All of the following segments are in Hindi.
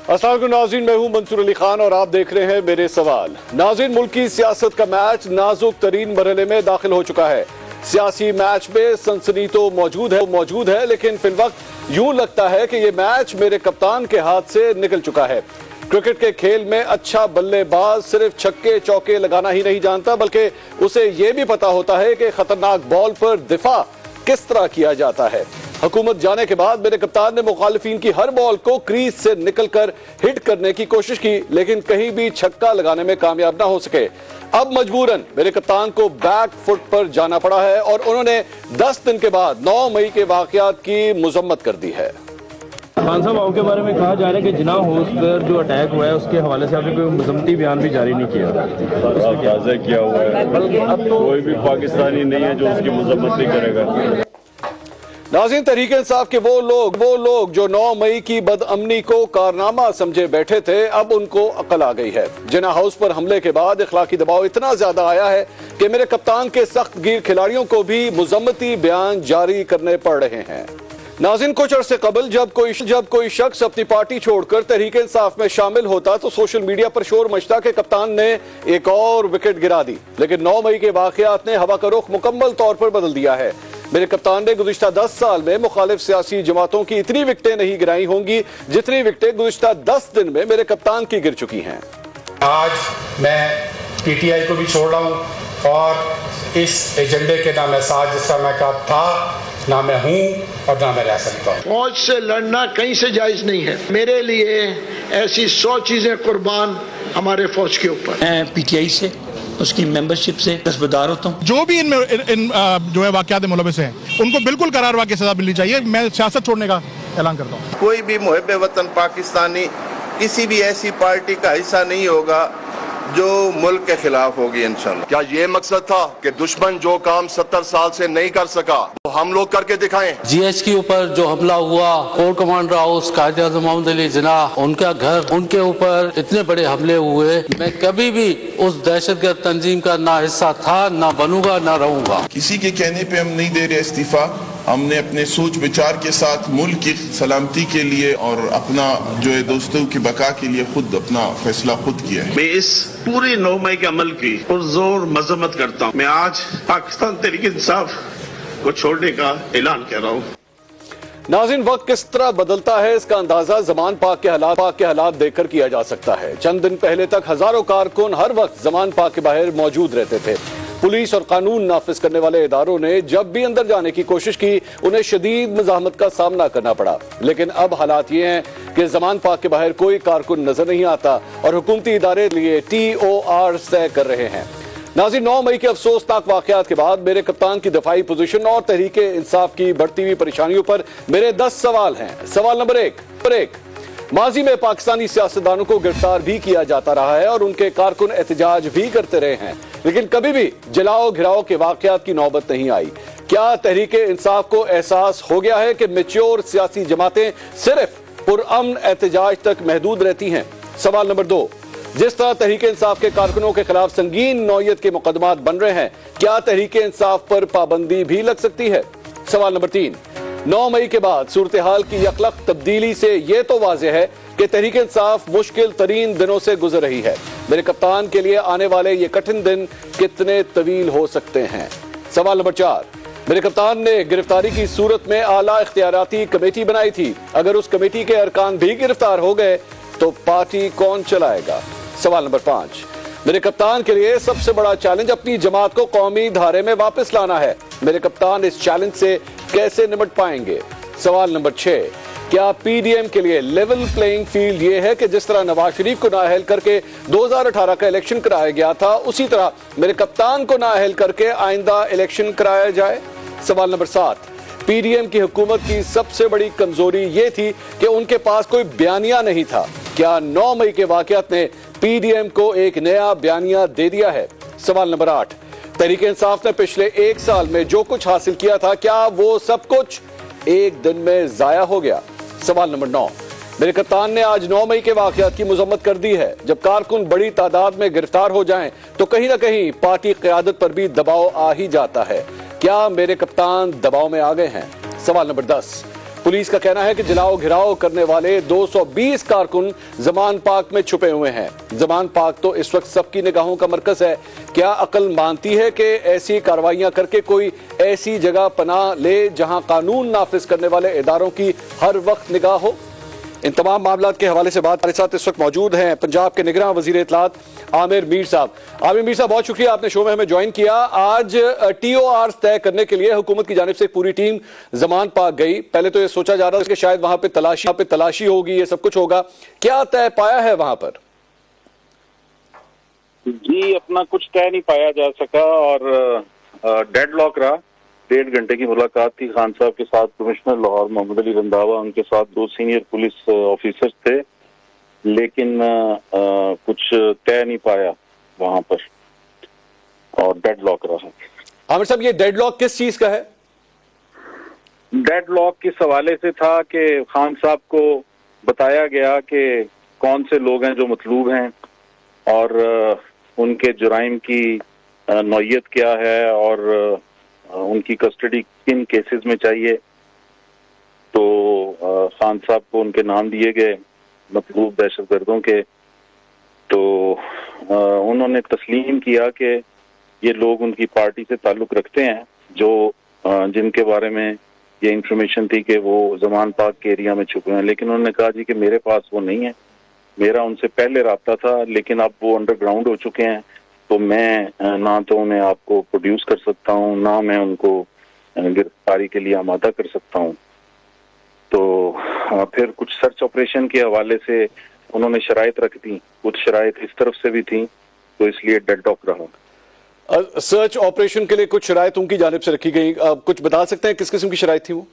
अस्सलाम वालेकुम नाज़रीन, मैं हूं मंसूर अली खान और आप देख रहे हैं मेरे सवाल। नाज़रीन, मुल्क की सियासत का मैच नाजुक तरीन मरहले में दाखिल हो चुका है। सियासी मैच में सनसनी तो मौजूद है, लेकिन फिलवक्त यूं लगता है कि ये मैच मेरे कप्तान के हाथ से निकल चुका है। क्रिकेट के खेल में अच्छा बल्लेबाज सिर्फ छक्के चौके लगाना ही नहीं जानता, बल्कि उसे यह भी पता होता है कि खतरनाक बॉल पर दिफा किस तरह किया जाता है। हुकूमत जाने के बाद मेरे कप्तान ने मुखालिफिन की हर बॉल को क्रीज से निकलकर हिट करने की कोशिश की, लेकिन कहीं भी छक्का लगाने में कामयाब ना हो सके। अब मजबूरन मेरे कप्तान को बैक फुट पर जाना पड़ा है और उन्होंने 10 दिन के बाद 9 मई के वाकयात की मजम्मत कर दी है। खान साहब, आपके बारे में कहा जा रहा है कि जिना हाउस पर जो अटैक हुआ है उसके हवाले से आपने कोई मजम्मती बयान भी जारी नहीं किया। वाज़ेह किया हुआ है, अब तो कोई भी पाकिस्तानी नहीं है जो उसकी मजम्मत नहीं करेगा। नाज़रीन, तहरीक इंसाफ के वो लोग जो 9 मई की बदअमनी को कारनामा समझे बैठे थे, अब उनको अकल आ गई है। जिना हाउस पर हमले के बाद इखलाकी दबाव इतना ज्यादा आया है कि मेरे कप्तान के सख्त गिर खिलाड़ियों को भी मजम्मती बयान जारी करने पड़ रहे हैं। नाज़रीन, कुछ अरसे कबल जब कोई शख्स अपनी पार्टी छोड़कर तहरीक इंसाफ में शामिल होता तो सोशल मीडिया पर शोर मचता कि कप्तान ने एक और विकेट गिरा दी, लेकिन 9 मई के वाकयात ने हवा का रुख मुकम्मल तौर पर बदल दिया है। मेरे कप्तान ने गुज़िश्ता 10 साल में मुखालिफ सियासी जमातों की इतनी विकेटें नहीं गिराई होंगी जितनी विकेटें गुज़िश्ता 10 दिन में मेरे कप्तान की गिर चुकी हैं। आज मैं पीटीआई को भी छोड़ रहा हूँ और इस एजेंडे के ना मैं साजिश समय का था, ना मैं हूँ और ना मैं रह सकता हूँ। फौज से लड़ना कहीं से जायज नहीं है। मेरे लिए ऐसी 100 चीजें कुर्बान हमारे फौज के ऊपर। मैं पीटीआई से, उसकी मेंबरशिप से दस्तबरदार होता हूँ। जो भी इन जो है वाकयात मुलविस हैं उनको बिल्कुल करार वाक़ई सजा मिलनी चाहिए। मैं सियासत छोड़ने का ऐलान करता हूँ। कोई भी मुहिब्बे वतन पाकिस्तानी किसी भी ऐसी पार्टी का हिस्सा नहीं होगा जो मुल्क के खिलाफ होगी इंशाल्लाह। क्या ये मकसद था कि दुश्मन जो काम 70 साल से नहीं कर सका तो हम लोग करके दिखाएं? जीएच के ऊपर जो हमला हुआ, कोर कमांडर हाउस, कायदे आज़म मोहम्मद अली जिन्नाह, उनका घर, उनके ऊपर इतने बड़े हमले हुए। मैं कभी भी उस दहशतगर्द तंजीम का ना हिस्सा था, ना बनूंगा, ना रहूंगा। किसी के कहने पे हम नहीं दे रहे इस्तीफा। हमने अपने सोच विचार के साथ मुल्क की सलामती के लिए और अपना जो है दोस्तों की बका के लिए खुद अपना फैसला खुद किया है। मैं इस पूरी 9 मई के अमल की पुरजोर मजम्मत करता हूँ। मैं आज पाकिस्तान तहरीक इंसाफ को छोड़ने का ऐलान कर रहा हूँ। नाज़रीन, वक्त किस तरह बदलता है इसका अंदाजा ज़मान पाक के हालात देखकर किया जा सकता है। चंद दिन पहले तक हजारों कारकुन हर वक्त ज़मान पाक के बाहर मौजूद रहते थे। पुलिस और कानून नाफिज करने वाले इदारों ने जब भी अंदर जाने की कोशिश की उन्हें शदीद मज़ाहमत का सामना करना पड़ा, लेकिन अब हालात ये हैं कि ज़मान पाक के बाहर कोई कारकुन नजर नहीं आता और हुकूमती इदारे लिए TOR तय कर रहे हैं। नाज़रीन, 9 मई के अफसोसनाक वाकयात के बाद मेरे कप्तान की दफाई पोजीशन और तहरीक इंसाफ की बढ़ती हुई परेशानियों पर मेरे 10 सवाल हैं। सवाल नंबर एक, माजी में पाकिस्तानी सियासतदानों को गिरफ्तार भी किया जाता रहा है और उनके कारकुन एहतजाज भी करते रहे हैं, लेकिन कभी भी जलाओ घिराओ के वाकयात की नौबत नहीं आई। क्या तहरीक इंसाफ को एहसास हो गया है कि मैच्योर सियासी जमातें सिर्फ पुरअमन एहतजाज तक महदूद रहती हैं? सवाल नंबर 2, जिस तरह तहरीक इंसाफ के कारकुनों के खिलाफ संगीन नौयत के मुकदमात बन रहे हैं, क्या तहरीक इंसाफ पर पाबंदी भी लग सकती है? सवाल नंबर 3, 9 मई के बाद सूरत हाल की यकलक तब्दीली से यह तो वाज़ेह है कि तहरीक इंसाफ मुश्किल तरीन दिनों से गुजर रही है। मेरे कप्तान के लिए आने वाले ये कठिन दिन कितने तवील हो सकते हैं? सवाल नंबर 4, मेरे कप्तान ने गिरफ्तारी की सूरत में आला इख्तियाराती कमेटी बनाई थी। अगर उस कमेटी के अरकान भी गिरफ्तार हो गए तो पार्टी कौन चलाएगा? सवाल नंबर 5, मेरे कप्तान के लिए सबसे बड़ा चैलेंज अपनी जमात को कौमी धारे में वापस लाना है। मेरे कप्तान इस चैलेंज से कैसे निपट पाएंगे? सवाल नंबर 6, क्या PDM के लिए लेवल प्लेइंग फील्ड ये है कि जिस तरह नवाज शरीफ को नाअहल करके 2018 का इलेक्शन कराया गया था, उसी तरह मेरे कप्तान को नाअहल करके आइंदा इलेक्शन कराया जाए? सवाल नंबर 7, PDM की हुकूमत की सबसे बड़ी कमजोरी ये थी कि उनके पास कोई बयानिया नहीं था। क्या 9 मई के वाकयात ने PDM को एक नया बयानिया दे दिया है? सवाल नंबर 8, तहरीक इंसाफ ने पिछले 1 साल में जो कुछ हासिल किया था, क्या वो सब कुछ एक दिन में जाया हो गया? सवाल नंबर 9, मेरे कप्तान ने आज 9 मई के वाकयात की मजम्मत कर दी है। जब कारकुन बड़ी तादाद में गिरफ्तार हो जाएं तो कहीं ना कहीं पार्टी क़यादत पर भी दबाव आ ही जाता है। क्या मेरे कप्तान दबाव में आ गए हैं? सवाल नंबर 10, पुलिस का कहना है कि जलाओ घिराव करने वाले 220 कारकुन जमान पार्क में छुपे हुए हैं। जमान पार्क तो इस वक्त सबकी निगाहों का मरकज है। क्या अकल मानती है कि ऐसी कार्रवाइयां करके कोई ऐसी जगह पनाह ले जहां कानून नाफिज करने वाले इदारों की हर वक्त निगाह हो? इन तमाम मामलात के हवाले से बात हमारे साथ इस वक्त मौजूद हैं पंजाब के निगरान वजीर इत्तलात आमिर मीर साहब। आमिर मीर साहब, बहुत शुक्रिया आपने शो में हमें ज्वाइन किया। आज TOR तय करने के लिए हुकूमत की जानिब से पूरी टीम जमान पार्क गई। पहले तो ये सोचा जा रहा था कि शायद वहां पे तलाशी होगी, ये सब कुछ होगा। क्या तय पाया है वहां पर? जी, अपना कुछ तय नहीं पाया जा सका और डेडलॉक रहा। 1.5 घंटे की मुलाकात थी खान साहब के साथ। कमिश्नर लाहौर मोहम्मद अली रंधावा, उनके साथ 2 सीनियर पुलिस ऑफिसर्स थे, लेकिन कुछ तय नहीं पाया वहां पर और डेडलॉक रहा। आमिर साहब, ये डेडलॉक किस चीज का है? डेडलॉक किस हवाले से था कि खान साहब को बताया गया कि कौन से लोग हैं जो मतलूब हैं और उनके जुराइम की नौयत क्या है और उनकी कस्टडी किन केसेस में चाहिए। तो खान साहब को उनके नाम दिए गए मतलूब दहशतगर्दों के। तो उन्होंने तस्लीम किया कि ये लोग उनकी पार्टी से ताल्लुक रखते हैं, जो जिनके बारे में ये इंफॉर्मेशन थी कि वो जमान पार्क के एरिया में छुपे हैं। लेकिन उन्होंने कहा जी कि मेरे पास वो नहीं है, मेरा उनसे पहले राब्ता था, लेकिन अब वो अंडरग्राउंड हो चुके हैं, तो मैं ना तो उन्हें आपको प्रोड्यूस कर सकता हूँ, ना मैं उनको गिरफ्तारी के लिए आमादा कर सकता हूँ। तो फिर कुछ सर्च ऑपरेशन के हवाले से उन्होंने शराइत रख दी, कुछ शराइत इस तरफ से भी थी, तो इसलिए डेडलॉक रहा। सर्च ऑपरेशन के लिए कुछ शराइत उनकी जानिब से रखी गई, कुछ बता सकते हैं किस किस्म की शराइत थी वो?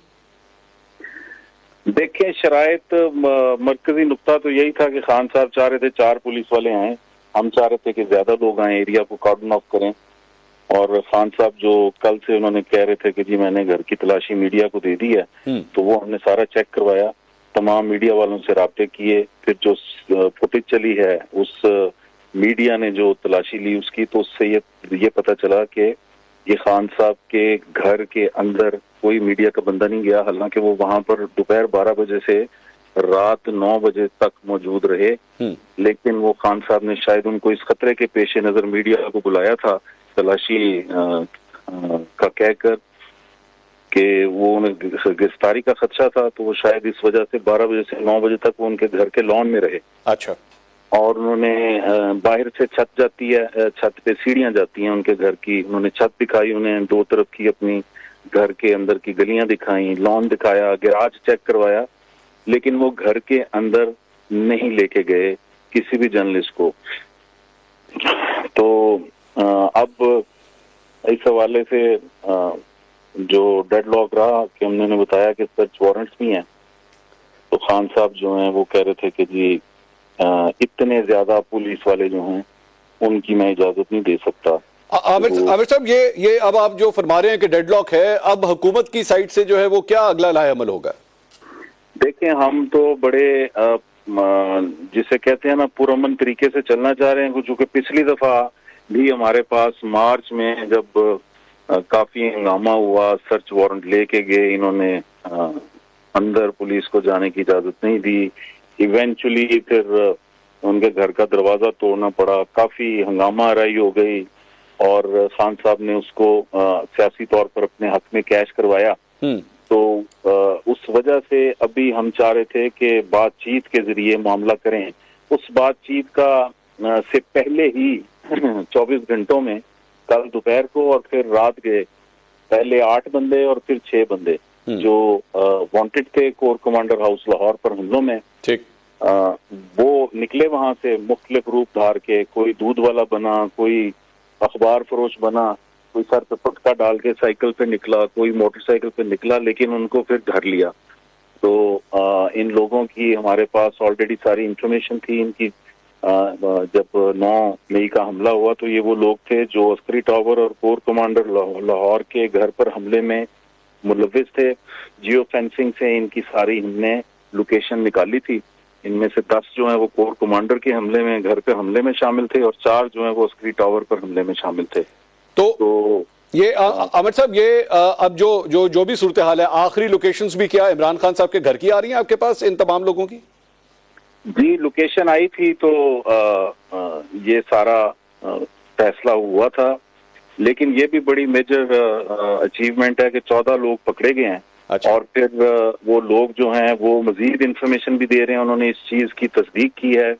देखिए, शराइत मरकजी नुक्ता तो यही था कि खान साहब चाह रहे थे 4 पुलिस वाले आए, हम चाह रहे थे कि ज्यादा लोग आए, एरिया को कार्डन ऑफ करें। और खान साहब जो कल से उन्होंने कह रहे थे कि जी मैंने घर की तलाशी मीडिया को दे दी है, तो वो हमने सारा चेक करवाया, तमाम मीडिया वालों से राब्ते किए। फिर जो फुटेज चली है उस मीडिया ने जो तलाशी ली उसकी, तो उससे ये पता चला कि ये खान साहब के घर के अंदर कोई मीडिया का बंदा नहीं गया। हालांकि वो वहां पर दोपहर 12 बजे से रात 9 बजे तक मौजूद रहे, लेकिन वो खान साहब ने शायद उनको इस खतरे के पेश नजर मीडिया को बुलाया था तलाशी का कहकर कि वो गिरफ्तारी का खदशा था, तो वो शायद इस वजह से 12 बजे से 9 बजे तक वो उनके घर के लॉन में रहे। अच्छा। और उन्होंने बाहर से छत जाती है, छत पे सीढ़ियां जाती हैं उनके घर की, उन्होंने छत दिखाई, उन्हें 2 तरफ की अपनी घर के अंदर की गलियां दिखाई, लॉन दिखाया, गैराज चेक करवाया, लेकिन वो घर के अंदर नहीं लेके गए किसी भी जर्नलिस्ट को। तो अब इस हवाले से जो डेडलॉक रहा कि हमने बताया कि सर्च वारंट्स भी हैं, तो खान साहब जो हैं वो कह रहे थे कि जी इतने ज्यादा पुलिस वाले जो हैं उनकी मैं इजाजत नहीं दे सकता। आमिर साहब, ये अब आप जो फरमा रहे हैं कि डेडलॉक है, अब हुकूमत की साइड से जो है वो क्या अगला लाहेअमल होगा? देखें, हम तो बड़े जिसे कहते हैं ना पुरअमन तरीके से चलना चाह रहे हैं, क्योंकि पिछली दफा भी हमारे पास मार्च में जब काफी हंगामा हुआ, सर्च वारंट लेके गए इन्होंने, अंदर पुलिस को जाने की इजाजत नहीं दी, इवेंचुअली फिर उनके घर का दरवाजा तोड़ना पड़ा, काफी हंगामा आराई हो गई और खान साहब ने उसको सियासी तौर पर अपने हक में कैश करवाया। तो उस वजह से अभी हम चाह रहे थे कि बातचीत के जरिए मामला करें। उस बातचीत का से पहले ही 24 घंटों में कल दोपहर को और फिर रात के पहले 8 बंदे और फिर 6 बंदे जो वांटेड थे कोर कमांडर हाउस लाहौर पर हमलों में, ठीक, वो निकले वहां से मुख्तलिफ रूप धार के। कोई दूध वाला बना, कोई अखबार फरोश बना, कोई सर पे पटका डाल के साइकिल पे निकला, कोई मोटरसाइकिल पे निकला, लेकिन उनको फिर धर लिया। तो इन लोगों की हमारे पास ऑलरेडी सारी इंफॉर्मेशन थी इनकी। जब 9 मई का हमला हुआ तो ये वो लोग थे जो अस्करी टावर और कोर कमांडर लाहौर के घर पर हमले में मुलविस थे। जियो फेंसिंग से इनकी सारी हमने लोकेशन निकाली थी। इनमें से 10 जो है वो कोर कमांडर के हमले में, घर पे हमले में शामिल थे और 4 जो है वो अस्करी टावर पर हमले में शामिल थे। तो ये अमर साहब, ये अब जो भी सूरत हाल है, आखिरी लोकेशंस भी क्या इमरान खान साहब के घर की आ रही हैं आपके पास इन तमाम लोगों की? जी, लोकेशन आई थी तो ये सारा फैसला हुआ था, लेकिन ये भी बड़ी मेजर अचीवमेंट है कि 14 लोग पकड़े गए हैं। अच्छा। और फिर वो लोग जो हैं वो मजीद इंफॉर्मेशन भी दे रहे हैं। उन्होंने इस चीज की तस्दीक की है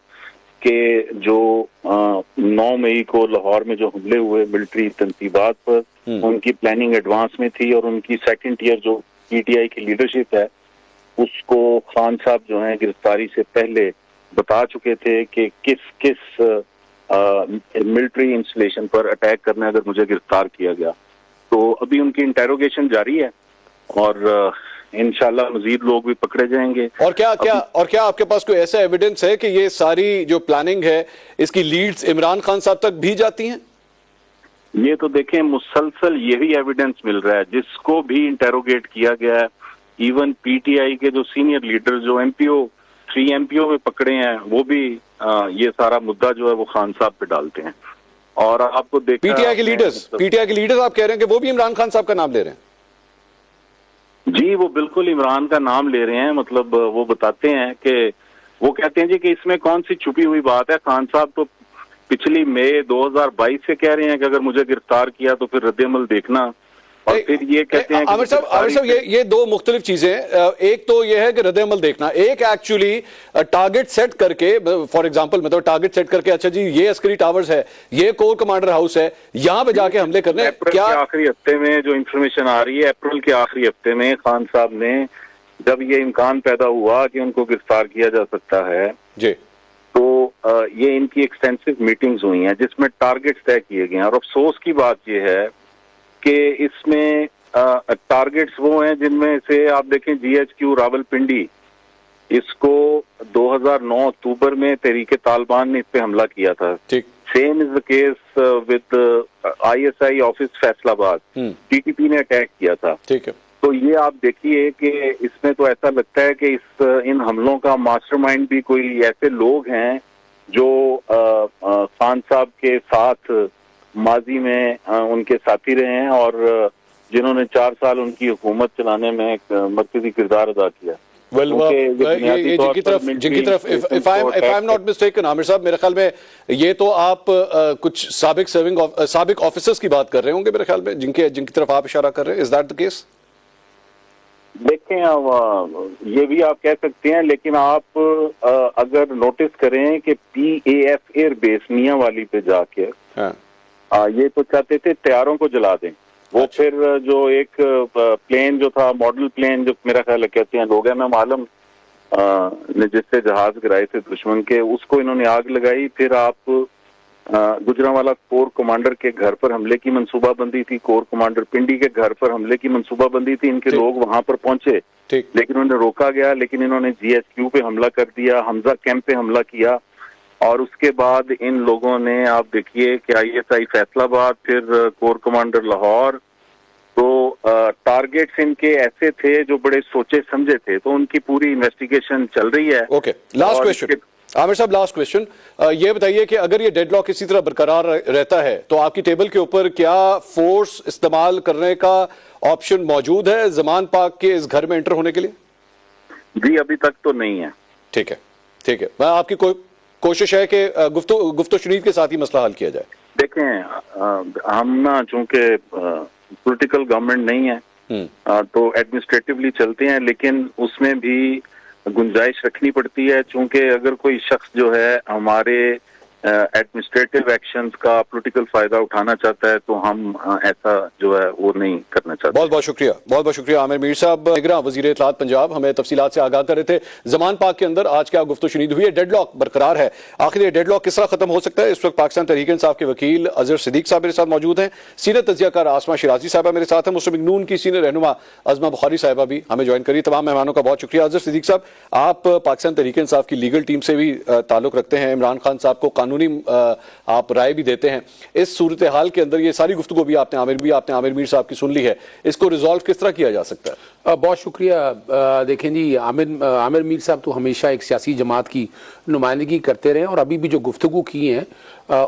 कि जो 9 मई को लाहौर में जो हमले हुए मिलिट्री तनसीबात पर, उनकी प्लानिंग एडवांस में थी और उनकी सेकंड टियर जो पीटीआई की लीडरशिप है उसको खान साहब जो हैं गिरफ्तारी से पहले बता चुके थे कि किस मिलिट्री इंस्टॉलेशन पर अटैक करना है अगर मुझे गिरफ्तार किया गया। तो अभी उनकी इंटेरोगेशन जारी है और इंशाल्लाह मजीद लोग भी पकड़े जाएंगे। और क्या आपके पास कोई ऐसा एविडेंस है कि ये सारी जो प्लानिंग है इसकी लीड्स इमरान खान साहब तक भी जाती हैं? ये तो देखें, मुसलसल यही एविडेंस मिल रहा है। जिसको भी इंटेरोगेट किया गया है, इवन पीटीआई के जो सीनियर लीडर जो एमपीओ 3 एमपीओ में पकड़े हैं, वो भी ये सारा मुद्दा जो है वो खान साहब पे डालते हैं। और आपको देखा पीटीआई के लीडर्स आप कह रहे हैं कि वो भी इमरान खान साहब का नाम ले रहे हैं? जी, वो बिल्कुल इमरान का नाम ले रहे हैं। मतलब वो बताते हैं कि वो कहते हैं जी कि इसमें कौन सी छुपी हुई बात है। खान साहब तो पिछली मई 2022 से कह रहे हैं कि अगर मुझे गिरफ्तार किया तो फिर रद्द-ए-अमल देखना। और फिर ये कहते हैं आमिर साहब ये दो मुख्तलिफ चीजें हैं। एक तो ये है कि रद्द-ए-अमल देखना, एक एक्चुअली टारगेट सेट करके, फॉर एग्जांपल मतलब टारगेट सेट करके, अच्छा जी ये अस्करी टावर्स है, ये कोर कमांडर हाउस है, यहां पे जाके हमले करने। क्या आखिरी हफ्ते में जो इंफॉर्मेशन आ रही है, अप्रैल के आखिरी हफ्ते में खान साहब ने जब ये इम्कान पैदा हुआ कि उनको गिरफ्तार किया जा सकता है जी, तो ये इनकी एक्सटेंसिव मीटिंग्स हुई हैं जिसमें टारगेट्स तय किए गए हैं। और अफसोस की बात यह है कि इसमें टारगेट्स वो हैं जिनमें से आप देखें GHQ रावलपिंडी, इसको 2009 अक्टूबर में तहरीके तालिबान ने इस पे हमला किया था। Same is the case with ISI office Faisalabad, TTP ने अटैक किया था। ठीक है। तो ये आप देखिए कि इसमें तो ऐसा लगता है कि इन हमलों का मास्टरमाइंड भी कोई ऐसे लोग हैं जो खान साहब के साथ माजी में उनके साथी रहे हैं और जिन्होंने 4 साल उनकी हुकूमत चलाने में एक मरकजी किरदार अदा किया। जिनकी तरफ if I am not mistaken Aamir साहब, मेरे ख्याल में ये तो आप कुछ साबिक ऑफिसर्स की बात कर रहे होंगे मेरे ख्याल में, जिनकी तरफ आप इशारा कर रहे हैं। Is that the case? देखें, ये भी आप कह सकते हैं, लेकिन आप अगर नोटिस करें कि PAF एयरबेस मियांवाली पे जाके ये तो चाहते थे तैयारों को जला दें। वो फिर जो एक प्लेन जो था, मॉडल प्लेन जो मेरा ख्याल है कहते हैं लोग हैं, मैं मालूम ने जिससे जहाज गिराए थे दुश्मन के, उसको इन्होंने आग लगाई। फिर आप गुजरांवाला कोर कमांडर के घर पर हमले की मंसूबाबंदी थी, कोर कमांडर पिंडी के घर पर हमले की मंसूबाबंदी थी। इनके लोग वहां पर पहुंचे लेकिन उन्हें रोका गया, लेकिन इन्होंने GHQ पे हमला कर दिया, हमजा कैंप पे हमला किया। और उसके बाद इन लोगों ने, आप देखिए कि ISI फैसलाबाद, फिर कोर कमांडर लाहौर, तो टारगेट्स इनके ऐसे थे जो बड़े सोचे समझे थे। तो उनकी पूरी इन्वेस्टिगेशन चल रही है। ओके, लास्ट क्वेश्चन आमिर साहब, लास्ट क्वेश्चन ये बताइए कि अगर ये डेडलॉक इसी तरह बरकरार रहता है तो आपकी टेबल के ऊपर क्या फोर्स इस्तेमाल करने का ऑप्शन मौजूद है जमान पाक के इस घर में एंटर होने के लिए? जी, अभी तक तो नहीं है। ठीक है, ठीक है। मैं आपकी कोशिश है कि गुफ्तो शुनीद के साथ ही मसला हल किया जाए। देखें, हम ना चूंकि पॉलिटिकल गवर्नमेंट नहीं है तो एडमिनिस्ट्रेटिवली चलते हैं, लेकिन उसमें भी गुंजाइश रखनी पड़ती है। चूंकि अगर कोई शख्स जो है हमारे एडमिनिस्ट्रेटिव एक्शंस का पॉलिटिकल फायदा उठाना चाहता है तो हम ऐसा जो है वो नहीं करना चाहते। बहुत बहुत शुक्रिया आमिर मीर साहब, निगरान वजीर इत्तलात पंजाब, हमें तफसीलात से आगाह कर रहे थे। जमान पाक के अंदर आज क्या गुफ्तगू शुनीद हुई है, डेडलॉक बरकरार है, आखिर ये डेडलॉक किस तरह खत्म हो सकता है? इस वक्त पाकिस्तान तहरीक इंसाफ के वकील अजहर सिद्दीक साहब मेरे साथ मौजूद हैं, सीनियर तजियाकार आसमा शिराजी साहबा मेरे साथ हैं, मुस्लिम लीग नून की सीनियर रहनुमा अजमा बुखारी साहिबा भी हमें ज्वाइन करी। तमाम मेहमानों का बहुत शुक्रिया। अजहर सिद्दीक साहब, आप पाकिस्तान तहरीक इंसाफ की लीगल टीम से भी ताल्लुक रखते हैं, इमरान खान साहब को कानून कानूनी आप राय भी देते हैं। इस सूरत हाल के अंदर ये सारी गुफ्तगू भी आपने आमिर मीर साहब की सुन ली है, इसको रिजॉल्व किस तरह किया जा सकता है? बहुत शुक्रिया। देखें जी, आमिर मीर साहब तो हमेशा एक सियासी जमात की नुमाइंदगी करते रहे और अभी भी जो गुफ्तगू की है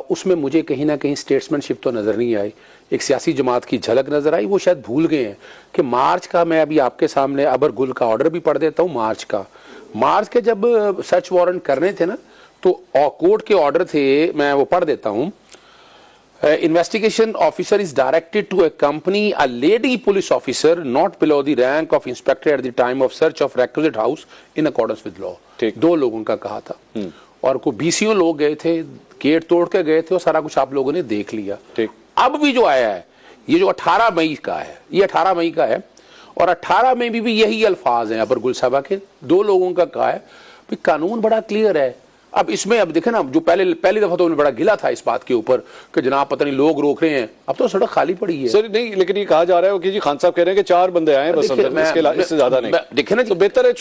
उसमें मुझे कहीं ना कहीं स्टेट्समैनशिप तो नज़र नहीं आई, एक सियासी जमात की झलक नजर आई। वो शायद भूल गए हैं कि मार्च का, मैं अभी आपके सामने अबर गुल का ऑर्डर भी पढ़ देता हूँ। मार्च के जब सर्च वारंट करने थे ना, तो कोर्ट के ऑर्डर थे, मैं वो पढ़ देता हूँ। Investigation officer is directed to accompany a lady police officer not below the rank of inspector at the time of search of requisite house in accordance with law। दो लोगों का कहा था और को BCO लोग गए थे, गेट तोड़ के गए थे और सारा कुछ आप लोगों ने देख लिया। अब भी जो आया है ये जो 18 मई का है, ये 18 मई का है और 18 मई भी यही अल्फाज हैं अबर गुल साहबा के, दो लोगों का कहा है भी कानून बड़ा क्लियर है। अब इसमें अब देखे ना, जो पहली दफा तो उन्हें बड़ा गिला था इस बात के ऊपर कि जनाब पता नहीं लोग रोक रहे हैं, अब तो सड़क खाली पड़ी है। सर नहीं, लेकिन ये कहा जा रहा है कि जी खान साहब कह रहे हैं कि 4 बंदे आए हैं बस, इससे ज्यादा नहीं। देखे ना, तो बेहतर है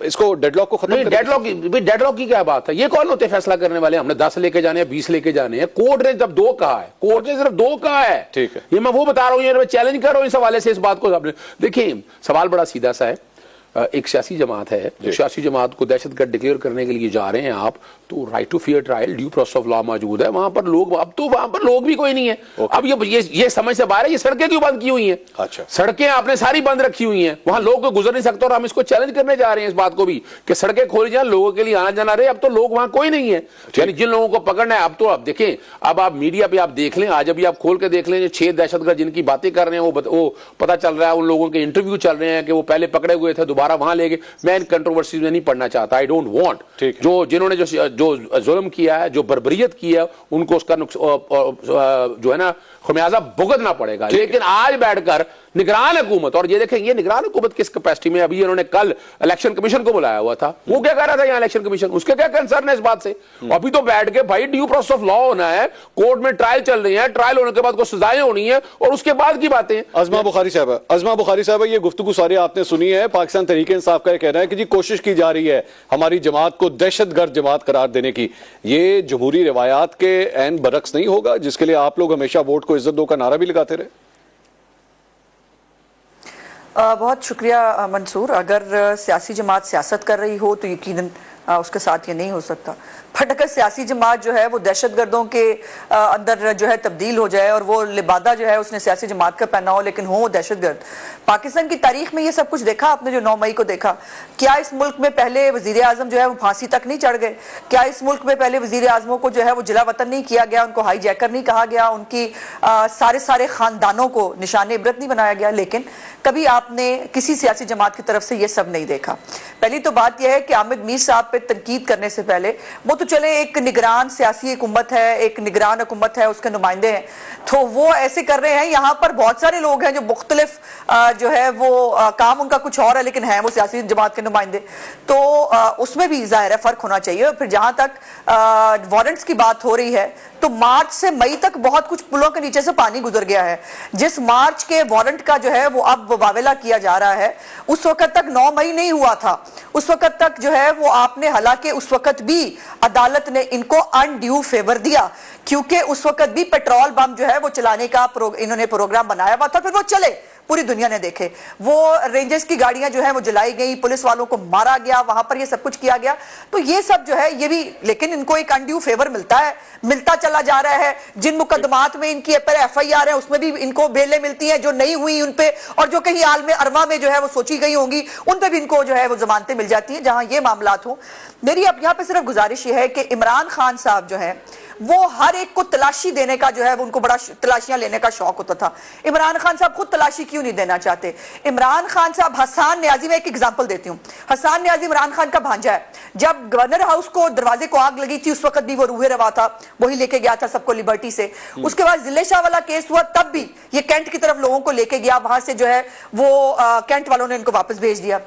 इसको डेडलॉक को खत्म करें। डेडलॉक की क्या बात है? ये कौन होते फैसला करने वाले? हमने 10 लेके जाने हैं, 20 लेके जाने हैं। कोर्ट ने जब 2 कहा है, कोर्ट ने सिर्फ 2 कहा है। ठीक है, ये मैं वो बता रहा हूँ, मैं चैलेंज कर रहा हूँ इस हवाले से इस बात को। देखिए सवाल बड़ा सीधा सा है। एक सियासी जमात है, जो सियासी जमात को दहशतगर्द डिक्लेयर करने के लिए जा रहे हैं आप, तो right to fair trial, due process of law मौजूद है वहां पर। लोग अब तो वहां पर लोग भी कोई नहीं है। अब ये समझ से बाहर है, ये सड़कें क्यों बंद की हुई हैं? अच्छा, सड़कें आपने सारी बंद रखी हुई हैं, वहां लोग गुजर नहीं सकते और हम इसको चैलेंज करने जा रहे हैं इस बात को भी कि सड़कें खोली जाए, लोगों के लिए आना जाना रहे। अब तो लोग वहां कोई नहीं है, यानी जिन लोगों को पकड़ना है। अब तो अब देखें, अब आप मीडिया पे आप देख लें, आज अभी आप खोल के देख लें, जो 6 दहशतगर्द जिनकी बातें कर रहे हैं वो पता चल रहा है, उन लोगों के इंटरव्यू चल रहे हैं कि वो पहले पकड़े हुए थे, दोबारा वहां ले गए। मैं इन कंट्रोवर्सीज में नहीं पढ़ना चाहता, आई डोंट वांट। जो जिन्होंने जो जुल्म किया है, जो बर्बरियत की है, उनको उसका जो है ना खमियाजा भुगतना पड़ेगा। लेकिन आज बैठकर निगरान हुकूमत, और ये देखें ये निगरान हुकूमत किस कैपेसिटी में, अभी इन्होंने कल इलेक्शन कमीशन को बुलाया हुआ था, वो क्या कर रहा था यहाँ इलेक्शन कमीशन, उसके क्या कंसर्न है इस बात से? अभी तो बैठ के भाई ड्यू प्रोसेस ऑफ लॉ होना है, कोर्ट में ट्रायल चल रही है, ट्रायल होने के बाद को सजाएं होनी है और उसके बाद की बातें। अज़मा बुखारी साहब, ये गुफ्तगू सारी आपने सुनी है। पाकिस्तान तहरीक इंसाफ का कहना है कि जी कोशिश की जा रही है हमारी जमात को दहशतगर्द जमात करार देने की। ये जमहूरी रिवायात के ऐन बरक्स नहीं होगा, जिसके लिए आप लोग हमेशा वोट को इज्जत दो का नारा भी लगाते रहे? बहुत शुक्रिया मंसूर। अगर सियासी जमात सियासत कर रही हो तो यकीनन उसके साथ ये नहीं हो सकता। बट अगर सियासी जमात जो है वो दहशतगर्दों के अंदर जो है तब्दील हो जाए और वो लिबादा जो है उसने सियासी जमात का पहना हो लेकिन हो दहशतगर्द। पाकिस्तान की तारीख में ये सब कुछ देखा आपने, जो 9 मई को देखा। क्या इस मुल्क में पहले वजीर आजम जो है वो फांसी तक नहीं चढ़ गए? क्या इस मुल्क में पहले वजीर आजमों को जो है वो जिला वतन नहीं किया गया, उनको हाई जैकर नहीं कहा गया, उनकी सारे खानदानों को निशान इबरत नहीं बनाया गया? लेकिन कभी आपने किसी सियासी जमात की तरफ से ये सब नहीं देखा। पहली तो बात यह है कि आमिर मीर साहब पे तनकीद करने से पहले वो तो चले एक निगरान सियासी हुकूमत है, एक निगरान हुकूमत है, उसके नुमाइंदे हैं, तो वो ऐसे कर रहे हैं। यहाँ पर बहुत सारे लोग हैं जो मुख्तलिफ जो है वो काम उनका कुछ और है लेकिन है वो सियासी जमात के नुमाइंदे, तो उसमें भी जाहिर है फर्क होना चाहिए। फिर जहां तक वारंट्स की बात हो रही है, तो मार्च से मई तक बहुत कुछ पुलों के नीचे से पानी गुजर गया है। जिस मार्च के वारंट का जो है वो अब वावेला किया जा रहा है, उस वक्त तक 9 मई नहीं हुआ था। उस वक्त तक जो है वो आपने, हालांकि उस वक्त भी अदालत ने इनको अनड्यू फेवर दिया, क्योंकि उस वक्त भी पेट्रोल बम जो है वो चलाने का इन्होंने प्रोग्राम बनाया हुआ था, फिर वो चले, पूरी दुनिया ने देखे। वो रेंजर्स की गाड़ियां जो है वो जलाई गई, पुलिस वालों को मारा गया, वहां पर ये सब कुछ किया गया। तो ये सब जो है ये भी, लेकिन इनको एक अनड्यू फेवर मिलता है, मिलता चला जा रहा है। जिन मुकदमात में इनकी FIR है उसमें भी इनको बेलें मिलती हैं जो नहीं हुई उन पे, और जो कहीं आलम अरवा में जो है वो सोची गई होंगी उन पे भी इनको जो है वो जमानतें मिल जाती हैं, जहां ये मामलात हो। मेरी अब यहाँ पे सिर्फ गुजारिश ये है कि इमरान खान साहब जो है वो हर एक को तलाशी देने का जो है वो उनको बड़ा तलाशियां लेने का शौक होता था। इमरान खान साहब खुद तलाशी क्यों नहीं देना चाहते? इमरान खान साहब, हसन न्याजी, मैं एक एग्जांपल देती हूँ। हसन न्याजी इमरान खान का भांजा है। जब गवर्नर हाउस को दरवाजे को आग लगी थी उस वक्त भी वो रूहे रवा था, वही लेके गया था सबको लिबर्टी से। उसके बाद जिले शाह वाला केस हुआ, तब भी ये कैंट की तरफ लोगों को लेके गया, वहां से जो है वो कैंट वालों ने इनको वापस भेज दिया।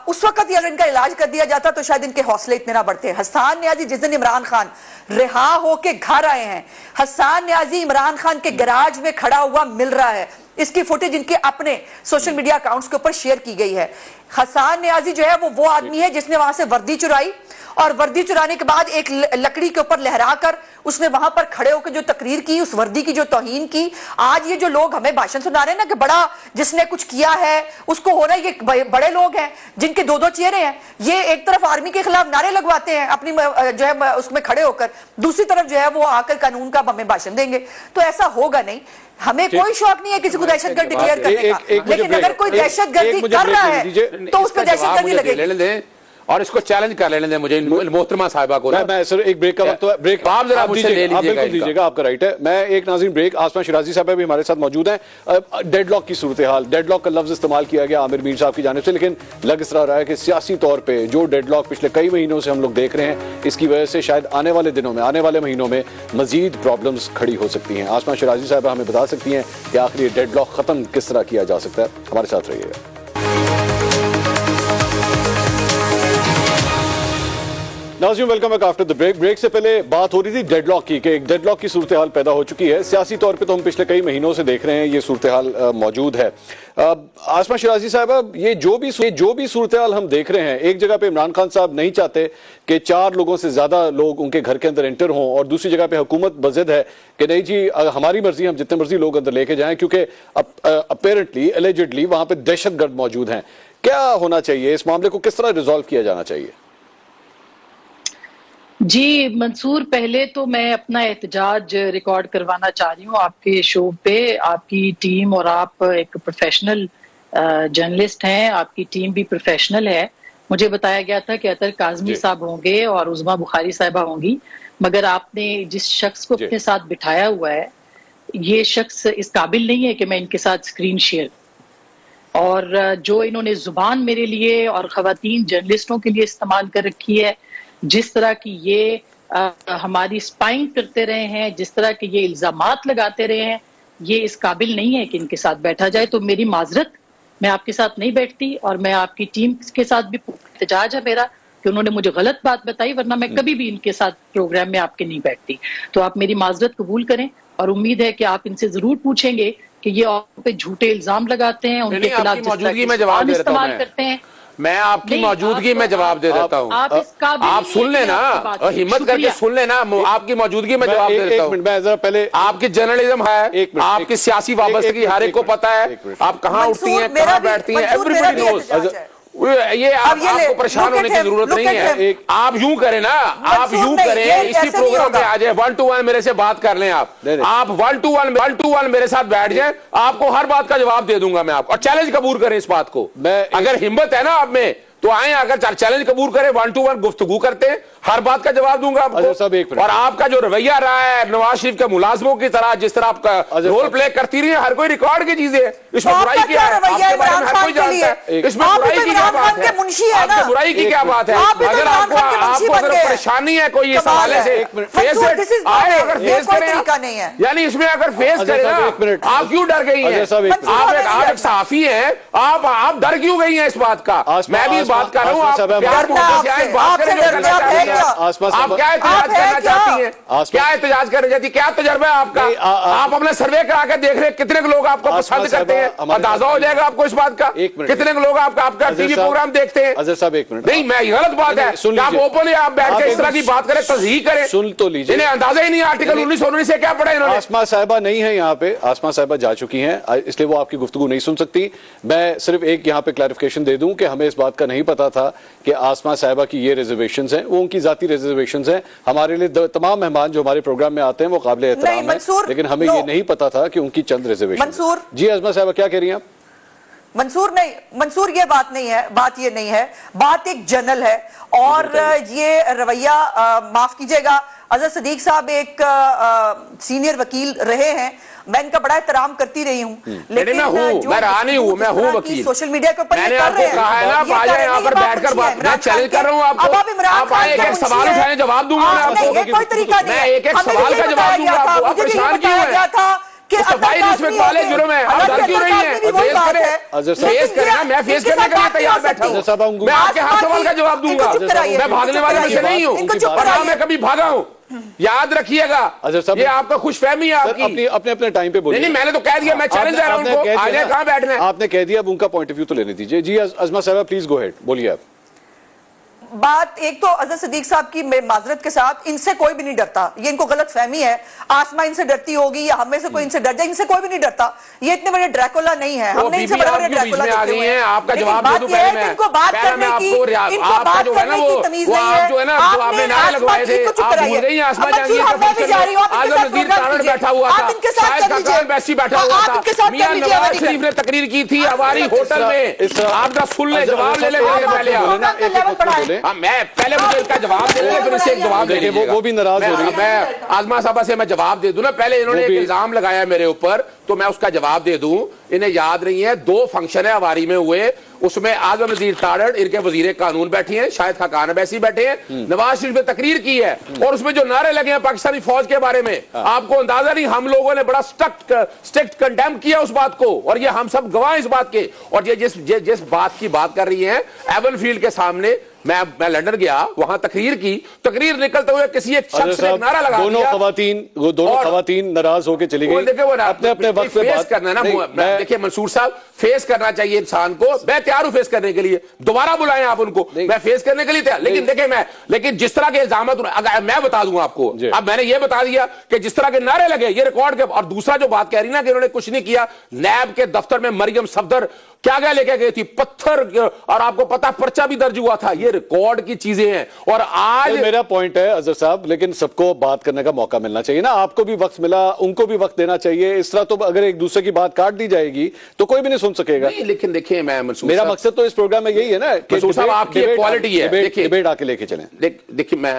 उस वक्त अगर इनका इलाज कर दिया जाता तो शायद इनके हौसले इतने ना बढ़ते। हसन न्याजी जिस दिन इमरान खान रिहा होके घर आए हैं, हसन न्याजी इमरान खान के गैराज में खड़ा हुआ मिल रहा है। इसकी फुटेज इनके अपने सोशल मीडिया अकाउंट्स के ऊपर शेयर की गई है। हसन न्याजी जो है वो आदमी है जिसने वहां से वर्दी चुराई और वर्दी चुराने के बाद एक लकड़ी के ऊपर लहराकर उसने वहां पर खड़े होकर जो तकरीर की, उस वर्दी की जो तौहीन की। आज ये जो लोग हमें भाषण सुना रहे हैं ना कि बड़ा जिसने कुछ किया है उसको होना, ये बड़े लोग हैं जिनके दो दो चेहरे हैं। ये एक तरफ आर्मी के खिलाफ नारे लगवाते हैं अपनी जो है उसमें खड़े होकर, दूसरी तरफ जो है वो आकर कानून का हमें भाषण देंगे। तो ऐसा होगा नहीं। हमें कोई शौक नहीं है किसी को दहशतगर्द डिक्लेयर करने का, लेकिन अगर कोई दहशतगर्दी कर रहा है तो उस पर दहशतगर्दी लगेगी। और इसको चैलेंज कर लेने दें मुझे मोहतरमा साहिबा को। मैं सर एक ब्रेक का वक्त तो ब्रेक आप जरा मुझसे ले लीजिएगा, आप बिल्कुल दीजिएगा, आपका राइट है। मैं एक नाज़रीन ब्रेक, आसमा शिराजी साहब भी हमारे साथ मौजूद हैं। डेडलॉक की सूरत हाल, डेडलॉक का लफ्ज इस्तेमाल किया गया आमिर मीर साहब की जानिब से, लेकिन लग इस तरह रहा है कि सियासी तौर पर जो डेडलॉक पिछले कई महीनों से हम लोग देख रहे हैं, इसकी वजह से शायद आने वाले दिनों में, आने वाले महीनों में मजीद प्रॉब्लम्स खड़ी हो सकती हैं। आसमा शिराजी साहब हमें बता सकती हैं कि आखिर ये डेडलॉक खत्म किस तरह किया जा सकता है। हमारे साथ रहिएगा। नाज़रीन welcome back after the break. Break से पहले बात हो रही थी डेडलॉक की, कि एक डेडलॉक की सूरत हाल पैदा हो चुकी है। सियासी तौर पे तो हम पिछले कई महीनों से देख रहे हैं ये सूरत हाल मौजूद है। आसमा शिराजी साहब, ये जो भी सूरत हाल हम देख रहे हैं, एक जगह पे इमरान खान साहब नहीं चाहते कि 4 लोगों से ज्यादा लोग उनके घर के अंदर एंटर हों, और दूसरी जगह पे हुकूमत बज़िद है कि नहीं जी हमारी मर्जी, हम जितने मर्जी लोग अंदर लेके जाएं, क्योंकि अपेरेंटली एलिजिडली वहां पे दहशतगर्द मौजूद हैं। क्या होना चाहिए, इस मामले को किस तरह रिजॉल्व किया जाना चाहिए? जी मंसूर, पहले तो मैं अपना एहतजाज रिकॉर्ड करवाना चाह रही हूँ आपके शो पे। आपकी टीम और आप एक प्रोफेशनल जर्नलिस्ट हैं, आपकी टीम भी प्रोफेशनल है। मुझे बताया गया था कि अतर काज़मी साहब होंगे और उज़मा बुखारी साहिबा होंगी, मगर आपने जिस शख्स को अपने साथ बिठाया हुआ है, ये शख्स इस काबिल नहीं है कि मैं इनके साथ स्क्रीन शेयर, और जो इन्होंने जुबान मेरे लिए और ख़वातीन जर्नलिस्टों के लिए इस्तेमाल कर रखी है, जिस तरह की ये हमारी स्पाइंग करते रहे हैं, जिस तरह के ये इल्जामात लगाते रहे हैं, ये इस काबिल नहीं है कि इनके साथ बैठा जाए। तो मेरी माजरत, मैं आपके साथ नहीं बैठती, और मैं आपकी टीम के साथ भी एहतजाज है मेरा कि उन्होंने मुझे गलत बात बताई, वरना मैं कभी भी इनके साथ प्रोग्राम में आपके नहीं बैठती। तो आप मेरी माजरत कबूल करें, और उम्मीद है कि आप इनसे जरूर पूछेंगे कि ये आप पे झूठे इल्जाम लगाते हैं, उनके खिलाफ मौजूदगी में जवाब इस्तेमाल करते हैं। मैं आपकी मौजूदगी में जवाब दे देता हूँ। आप सुन लेना, हिम्मत करके सुन लेना, आपकी मौजूदगी में जवाब दे देता हूँ। पहले आपकी जर्नलिज्म है, आपकी सियासी वाबस्तगी हर एक को पता है, आप कहाँ उठती हैं, कहाँ बैठती हैं, एवरीबॉडी नोज। ये आपको परेशान होने की जरूरत नहीं है। आप यूं करें ना, आप यूं करें, इसी प्रोग्राम पे आ जाए, 1 to 1 मेरे से बात कर लें। आप 1 to 1 मेरे साथ बैठ जाए, आपको हर बात का जवाब दे दूंगा मैं आपको, और चैलेंज कबूल करें इस बात को। अगर हिम्मत है ना आप में तो आए, अगर चैलेंज कबूल करें, 1 to 1 गुफ्तगू करते हैं, हर बात का जवाब दूंगा आपको। और आपका जो रवैया रहा है नवाज शरीफ के मुलाजमों की तरह, जिस तरह आपका रोल प्ले करती रही है, हर कोई रिकॉर्ड की चीजें, इसमें बुराई क्या है? आपके बारे में हर कोई जानता है, इसमें बुराई की क्या बात है? आपके बुराई की क्या बात है? अगर आपको अगर परेशानी है कोई इस हवाले से, अगर फेस करें, यानी इसमें अगर फेस करें ना, आप क्यों डर गई हैं? आप एक सहाफी हैं, आप डर क्यों गई हैं इस बात का? मैं भी बात कर रहा हूँ, आप प्यार मोहब्बत से बात करें, जो करना चाहती हैं। आप क्या एहतजाज करना चाहती हैं? क्या एहतजाज करना चाहती है? क्या तजर्बा है आपका? आप अपने सर्वे करा के देख रहे हैं कितने लोग आपको पसंद करते हैं, अंदाजा हो जाएगा आपको इस बात का, कितने लोग आपका टीवी प्रोग्राम देखते हैं। अजहर साहब 1 मिनट, नहीं मैं गलत बात है कि आप ओपन आप बैठ के इस तरह की बात करें, तस्हीह करें। सुन तो लीजिए, इन्हें अंदाजा ही नहीं आर्टिकल 1919 से क्या पढ़ा इन्होंने। आसमा साहिबा नहीं है यहाँ पे, आसमा साहिबा जा चुकी हैं, इसलिए वो आपकी गुफ्तगू नहीं सुन सकती। मैं सिर्फ एक यहाँ पे क्लैरिफिकेशन दे दूं कि हमें इस बात का नहीं पता था कि आसमा साहिबा की ये रिजर्वेशंस हैं, वो उनकी जाती रिजर्वेशंस हैं। हमारे लिए तमाम मेहमान जो हमारे प्रोग्राम में आते हैं वो काबिल एहतराम है, लेकिन हमें ये नहीं पता था कि उनकी चंद रिजर्वेशन। जी आसमा साहिबा क्या कह रही हैं आप? मंसूर नहीं, मंसूर ये बात नहीं है, बात ये नहीं है, बात एक जनरल है। और ये रवैया, माफ कीजिएगा, अजहर सदीक साहब एक सीनियर वकील रहे हैं, मैं इनका बड़ा एहतराम करती रही हूँ, लेकिन मैं रहा नहीं हूँ, मैं हूँ वकील। सोशल मीडिया के ऊपर मैंने आपको कहा है ना, आप आइए यहाँ पर बैठकर बात, मैं चैलेंज कर रहा हूँ आपको, आप आए एक सवाल उठाएं, जवाब दूंगा मैं आपको, कोई तरीका नहीं है, एक सवाल का जवाब दूंगा आपको। आप परेशान क्यों हैं? सफाई रिश्वत वाले जुर्म है, आप डर क्यों रही हैं? फेस करें ना, मैं फेस करने के लिए तैयार बैठा हूँ, मैं आपके हर सवाल का जवाब दूंगा, मैं भागने वाले में से नहीं हूँ, और मैं कभी भागा हूँ, याद रखिएगा। ये आपका खुशफहमी है आपकी, अपने टाइम पे बोलिए। नहीं मैंने तो कह दिया, मैं चैलेंज कर रहा हूँ उनको, आगे कहाँ बैठना है? आपने कह दिया, अब उनका पॉइंट ऑफ व्यू तो लेने दीजिए। जी अजमा साहब प्लीज गो हेड, बोलिए आप। बात एक तो अजहर सिद्दीक साहब की माजरत के साथ, इनसे कोई भी नहीं डरता, ये इनको गलत फहमी है, आसमा इनसे डरती होगी या हमें से कोई इनसे डर जाए, इनसे कोई भी नहीं डरता, ये इतने बड़े ड्रैकुला नहीं है, हमने इनसे बड़े बड़े ड्रैकुला देखे हुए हैं। आपका जवाब दे दूं पहले मैं, इनको बात करने की तमीज नहीं है, जो है ना जो आपने नारे लगवाए थे, आप भूल गई हैं आसमा जहांगीर का फंक्शन, आजम नज़ीर तारड़ बैठा हुआ था, शाहिद खाकान बैसी बैठा हुआ था, मियां नवाज शरीफ ने तकरीर की थी हमारी होटल में, आप जरा सुन ले, जवाब ले लेंगे पहले मैं पहले मुझे इसका जवाब दे देंगे, फिर इससे एक जवाब दे लीजिएगा। वो भी नाराज हो रही है। मैं आजमा साहबा से मैं जवाब दे दूं ना, पहले इन्होंने एक इल्जाम लगाया मेरे ऊपर, तो मैं उसका जवाब दे दूं। इन्हें याद नहीं है, 2 फंक्शन है अवारी में हुए, उसमें आजम नज़ीर तारड़, इनके वजीर कानून बैठी हैं, शाहिद खाकान बैसी बैठे हैं, नवाज शरीफ ने तकरीर की है, और उसमें जो नारे लगे हैं पाकिस्तानी फौज के बारे में, आपको अंदाजा नहीं, हम लोगों ने बड़ा स्ट्रिक्ट कंडेम किया उस बात को, और ये हम सब गवाह इस बात के। और ये जिस बात की बात कर रही है एवन फील्ड के सामने, मैं लंदन गया, वहां तकरीर की, तकरीर निकलते हुए किसी एक शख्स ने नारा लगा दिया, दोनों खवातीन नाराज होकर चली गई। अपने अपने वक्त पे फेस करना ना, देखिए मंसूर साहब, फेस करना चाहिए इंसान को, मैं तैयार हूं फेस करने के लिए, दोबारा बुलाएं आप उनको, मैं फेस करने के लिए तैयार। लेकिन देखिए लेकिन जिस तरह के इल्जाम मैं बता दूंगा आपको, अब मैंने ये बता दिया कि जिस तरह के नारे लगे ये रिकॉर्ड के, और दूसरा जो बात कह रही ना कि इन्होंने कुछ नहीं किया, नैब के दफ्तर में मरियम सफदर क्या क्या लेके गई थी, पत्थर, और आपको पता पर्चा भी दर्ज हुआ था, ये रिकॉर्ड की चीजें हैं। और आज मेरा पॉइंट है अजहर साहब, लेकिन सबको बात करने का मौका मिलना चाहिए ना, आपको भी वक्त मिला, उनको भी वक्त देना चाहिए। इस तरह तो अगर एक दूसरे की बात काट दी जाएगी तो कोई भी नहीं सुन सकेगा। नहीं, लेकिन देखिए मैं मेरा मकसद तो इस प्रोग्राम में यही है ना कि आपकी क्वालिटी है, डिबेट आके लेके चलें। देखिए मैं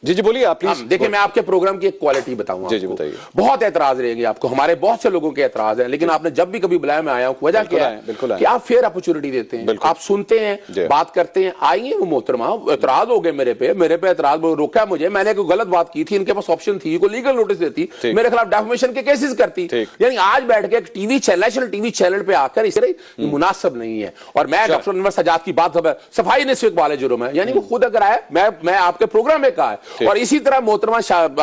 जी बोलिए आप प्लीज। देखिए मैं आपके प्रोग्राम की एक क्वालिटी बताऊंगा। जी बताइए। बहुत एतराज रहेंगे आपको, हमारे बहुत से लोगों के एतराज हैं, लेकिन आपने जब भी कभी बुलाया मैं आया हूं, वजह क्या है? बिल्कुल कि आप फेयर अपॉर्चुनिटी देते हैं, आप सुनते हैं, बात करते हैं। आइए वो मोहतरमा, एतराज हो गए मेरे पे एतराज रोका मुझे, मैंने कोई गलत बात की थी, इनके पास ऑप्शन थी, कोई लीगल नोटिस देती, मेरे खिलाफ डेफमेशन के केसेस करती, यानी आज बैठ के एक TV channel, national TV channel पे आकर इस तरह मुनासिब नहीं है। और मैं डॉक्टर अनवर सजाद की बात सफाई निस्फ इकबाल जुर्म है, यानी वो खुद अगर आए, मैं आपके प्रोग्राम में कहा है। और इसी तरह मोहतरमा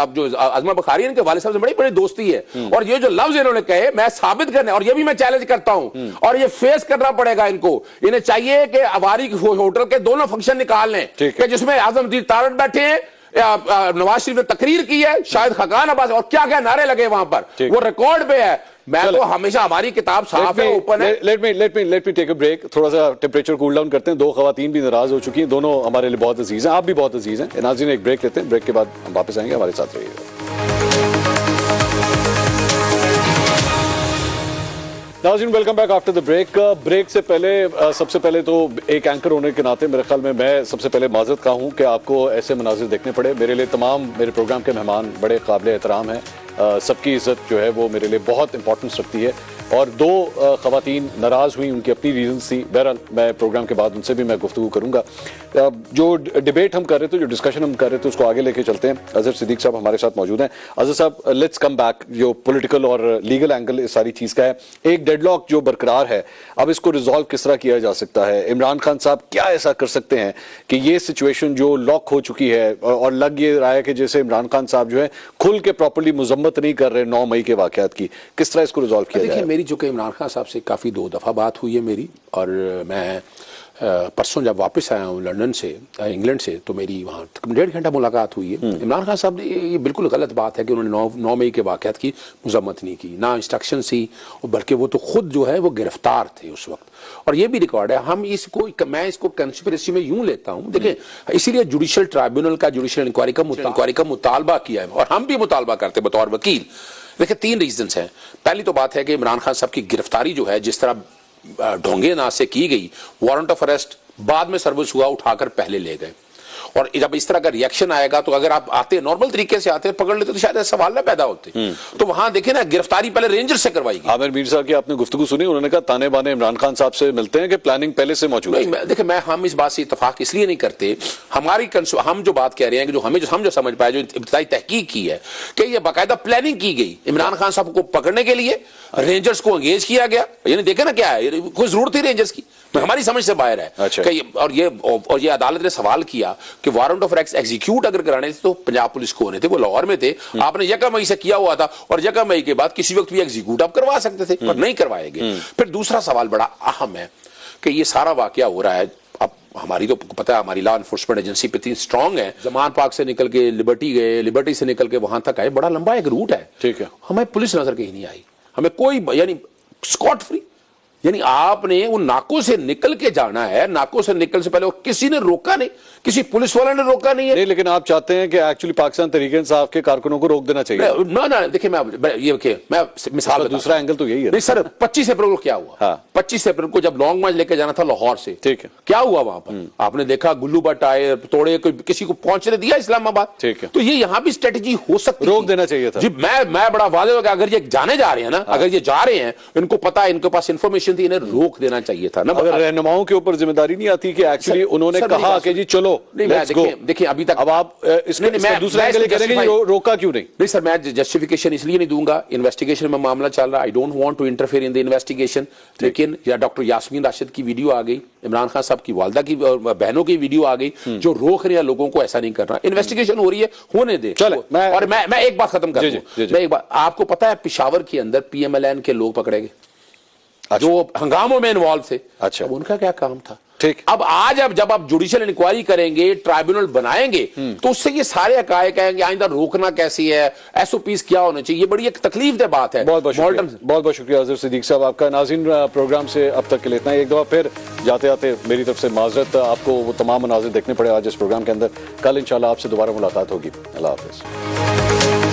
जो अजमा बुखारी, इनके वाले साहब से बड़ी बड़ी दोस्ती है, और ये जो लफ्ज इन्होंने कहे मैं साबित करने, और ये भी मैं चैलेंज करता हूं, और ये फेस करना पड़ेगा इनको। इन्हें चाहिए कि अवारी होटल के दोनों फंक्शन निकाल लें कि जिसमें आजम नज़ीर तारड़ बैठे हैं, नवाज शरीफ ने तकरीर की है, शाहिद खाकान अब्बास, और क्या क्या नारे लगे वहां पर, वो रिकॉर्ड पे है। मैं तो हमेशा, हमारी किताब साफ है, ओपन है। Let me take a break, थोड़ा सा टेम्परेचर कूल डाउन करते हैं। 2 खवातीन भी नाराज हो चुकी हैं, दोनों हमारे लिए बहुत अजीज हैं, आप भी बहुत अजीज हैं। नाज़रीन एक ब्रेक लेते हैं, ब्रेक के बाद हम वापस आएंगे, हमारे साथ रहिएगा। नाज़रीन welcome back after the break. Break से पहले सबसे पहले तो एक एंकर होने के नाते मेरे ख्याल में मैं सबसे पहले माजरत का हूँ कि आपको ऐसे मनाजिर देखने पड़े। मेरे लिए तमाम मेरे प्रोग्राम के मेहमान बड़े काबिल एहतराम हैं, सबकी इज्जत जो है वो मेरे लिए बहुत इंपॉर्टेंस रखती है। और 2 खवातीन नाराज हुई, उनकी अपनी रीजंस थी। बहरहाल मैं प्रोग्राम के बाद उनसे भी मैं गुफ्तगू करूंगा। जो डिबेट हम कर रहे थे, जो डिस्कशन हम कर रहे थे, उसको आगे लेके चलते हैं। अजहर सिद्दीक साहब हमारे साथ मौजूद हैं। अजहर साहब, लेट्स कम बैक, जो पॉलिटिकल और लीगल एंगल इस सारी चीज का है, एक डेडलॉक जो बरकरार है, अब इसको रिजॉल्व किस तरह किया जा सकता है? इमरान खान साहब क्या ऐसा कर सकते हैं कि ये सिचुएशन जो लॉक हो चुकी है, और लग ये रहा है कि जैसे इमरान खान साहब जो है खुल के प्रॉपर्ली मजम्मत नहीं कर रहे 9 मई के वाकयात की, किस तरह इसको रिजॉल्व किया जाए? मेरी जो कि इमरान खान साहब से काफ़ी 2 दफ़ा बात हुई है मेरी, और मैं परसों जब वापस आया हूँ लंदन से, इंग्लैंड से, तो मेरी वहाँ 1.5 घंटा मुलाकात हुई है। इमरान खान साहब ने, ये बिल्कुल गलत बात है कि उन्होंने 9 मई के वाकयात की मजम्मत नहीं की, ना इंस्ट्रक्शन थी, बल्कि वो तो खुद जो है वो गिरफ्तार थे उस वक्त। और ये भी रिकॉर्ड है। मैं इसको कंस्पिरेसी में यूं लेता हूं, देखिए इसीलिए जुडिशियल ट्राइब्यूनल का, जुडिशियल इंक्वायरी का मुतालबा किया है, और हम भी मुतालबा करते बतौर वकील। देखिए 3 रीजंस हैं। पहली तो बात है कि इमरान खान साहब की गिरफ्तारी जो है, जिस तरह ढोंगे ना से की गई, वारंट ऑफ अरेस्ट बाद में सर्विस हुआ, उठाकर पहले ले गए, और जब इस तरह का रिएक्शन आएगा तो अगर आप आते नॉर्मल तरीके से आते पकड़ लेते तो शायद सवाल ना पैदा होते। तो वहां देखे ना, गिरफ्तारी पहले रेंजर से करवाई गई। आमिर मीर साहब की आपने गुफ्तगू सुनी, उन्होंने कहा ताने बाने इमरान खान साहब से मिलते हैं कि प्लानिंग पहले से मौजूद है। देखिए हम इस बात से इत्तेफाक इसलिए नहीं करते, हम जो बात कह रहे हैं कि हम जो समझ पाए, जो इब्तिदाई तहकीक की है कि ये बाकायदा प्लानिंग की गई इमरान खान साहब को पकड़ने के लिए, रेंजर्स को एंगेज किया गया। यानी देखे ना क्या है, कोई जरूरत थी रेंजर्स की, हमारी समझ से बाहर है। अच्छा। और ये अदालत ने सवाल किया कि वारंट ऑफ अरेस्ट एग्जीक्यूट अगर कराने थे तो पंजाब पुलिस को होने थे, वो लाहौर में थे, आपने 1 मई से किया हुआ था, और 1 मई के बाद किसी वक्त भी एग्जीक्यूट आप करवा सकते थे, पर नहीं करवाए गए। फिर दूसरा सवाल बड़ा अहम है कि ये सारा वाकया हो रहा है, अब हमारी तो पता है हमारी लॉ एनफोर्समेंट एजेंसी पे इतनी स्ट्रांग है, जमान पार्क से निकल के लिबर्टी गए, लिबर्टी से निकल के वहां तक आए, बड़ा लंबा एक रूट है। ठीक है, हमें पुलिस नजर कहीं नहीं आई, हमें कोई यानी स्कॉट फ्री, यानी आपने उन नाकों से निकल के जाना है, नाकों से निकल से पहले किसी ने रोका नहीं, किसी पुलिस वाले ने रोका नहीं है। नहीं, लेकिन आप चाहते हैं कि एक्चुअली पाकिस्तान तहरीक-ए-इंसाफ के कारकुनों को रोक देना चाहिए। ना देखिए, मैं मिसाल, दूसरा एंगल तो यही है। नहीं सर, 25 अप्रैल को क्या हुआ? हाँ। 25 अप्रैल को जब लॉन्ग मार्च लेके जाना था लाहौर से, ठीक है, क्या हुआ वहां पर? आपने देखा गुल्लू भट्ट आए, तोड़े, किसी को पहुंचने दिया इस्लामाबाद? ठीक है, तो ये यहाँ भी स्ट्रेटेजी हो सकती, रोक देना चाहिए था जी। मैं बड़ा वादे होगा, अगर ये जाने जा रहे हैं ना, अगर ये जा रहे हैं, इनको पता है, इनके पास इंफॉर्मेशन थी, इन्हें रोक देना चाहिए था ना। अगर रहनुमाओं के ऊपर जिम्मेदारी नहीं आती कि एक्चुअली उन्होंने कहा कि जी चलो लेट्स गो। देखिए अभी तक अब आप इसमें दूसरा एंगल करेंगे, रोका क्यों नहीं? नहीं सर, मैं जस्टिफिकेशन इसलिए नहीं दूंगा, इन्वेस्टिगेशन में मामला चल रहा है, I don't want to interfere in the investigation. लेकिन या डॉक्टर यास्मीन राशिद की वीडियो आ गई, इमरान खान साहब की वालदा की बहनों की वीडियो आ गई, जो रोक रहे हैं लोगों को ऐसा नहीं करना। इन्वेस्टिगेशन हो रही है, होने दे। और मैं एक बात खत्म कर दूं, मैं एक बात, आपको पता है पेशावर के अंदर PMLN के लोग पकड़े गए जो हंगामों में इन्वॉल्व थे। अच्छा, उनका क्या काम था? ठीक, अब आज जब आप जुडिशियल इंक्वायरी करेंगे, ट्राइब्यूनल बनाएंगे, तो उससे ये सारे हकायक कहेंगे आइंदा रोकना कैसी है, SOPs क्या होने चाहिए। ये बड़ी एक तकलीफदेह बात है। बहुत बहुत शुक्रिया अजहर सिद्दीक साहब आपका। नाज़रीन, प्रोग्राम से अब तक के लिए इतना ही। एक दफा फिर जाते जाते मेरी तरफ से माजरत, आपको वो तमाम मनाजिर देखने पड़े आज इस प्रोग्राम के अंदर। कल इंशाल्लाह आपसे दोबारा मुलाकात होगी। अल्लाह हाफिज।